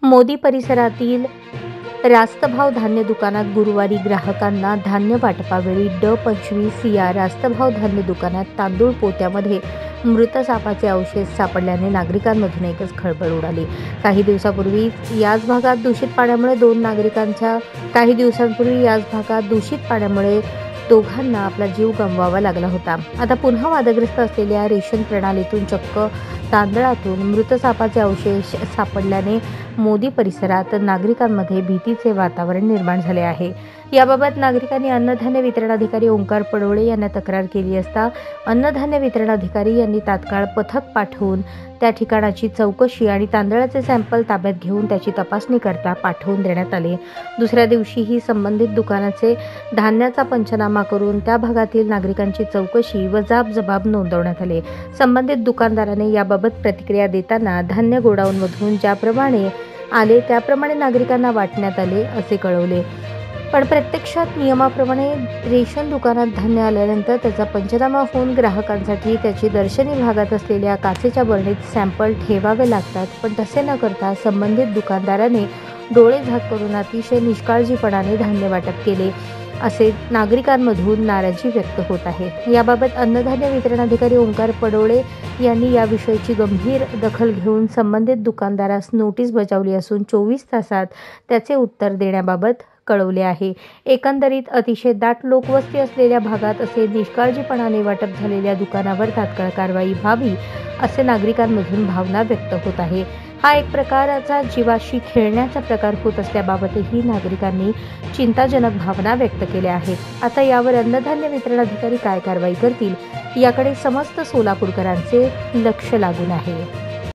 मोदी परिसरातील रास्तभाव धान्य दुकानात गुरुवारी ग्राहकांना धान्य वाटपावेळी D25 या रास्तभाव धान्य दुकानात तांदूळ पोत्यामध्ये मृत सापाचे अवशेष सापडल्याने नागरिकांमधून एकच खळबळ उडाली. काही दिवसांपूर्वी याच भागात दूषित पाण्यामुळे दोघांना आपला जीव गमवावा लागला होता. आता पुन्हा वादग्रस्त असलेल्या रेशन प्रणालीतून चक्क तांदळातून मृत सापाचे अवशेष सापडल्याने मोदी परिसरात नागरिकांमध्ये भीतीचे वातावरण निर्माण झाले आहे. याबाबत नागरिकांनी अन्नधान्य वितरण अधिकारी ओंकार पडोळे यांना तक्रार केली असता अन्नधान्य वितरण अधिकारी यांनी तात्काळ पथक पाठवून त्या ठिकाणाची चौकशी आणि तांदळाचे सॅम्पल ताब्यात घेऊन त्याची तपासणी करता पाठवून देण्यात आले. दुसऱ्या दिवशीही संबंधित दुकानाचे धान्याचा पंचनामा करून त्या भागातील नागरिकांची चौकशी व जाब नोंदवण्यात आले. संबंधित दुकानदाराने याबाबत प्रतिक्रिया देताना धान्य गोडाऊनमधून ज्याप्रमाणे आले त्याप्रमाणे नागरिकांना वाटण्यात आले असे कळवले. पण प्रत्यक्षात नियमाप्रमाणे रेशन दुकानात धान्य आल्यानंतर त्याचा पंचनामा होऊन ग्राहकांसाठी त्याची दर्शनी भागात असलेल्या काचेच्या बरणीत सॅम्पल ठेवावे लागतात. पण तसे न करता संबंधित दुकानदाराने डोळे झाक करून अतिशय निष्काळजीपणाने धान्य वाटप केले असे नागरिकांमधून नाराजी व्यक्त होत आहे. याबाबत अन्नधान्य वितरण अधिकारी ओंकार पडोळे यांनी याविषयीची गंभीर दखल घेऊन संबंधित दुकानदारास नोटीस बजावली असून 24 तासात त्याचे उत्तर देण्याबाबत कळवले आहे. एकंदरीत अतिशय दाट लोकवस्ती असलेल्या भागात असे निष्काळजीपणाने वाटप झालेल्या दुकानावर तात्काळ कारवाई व्हावी असे नागरिकांमधून भावना व्यक्त होत आहे. हा एक प्रकारचा जीवाशी खेळण्याचा प्रकार होत असल्याबाबतही नागरिकांनी चिंताजनक भावना व्यक्त केल्या आहेत. आता यावर अन्नधान्य वितरण अधिकारी काय कारवाई करतील याकडे समस्त सोलापूरकरांचे लक्ष लागून आहे.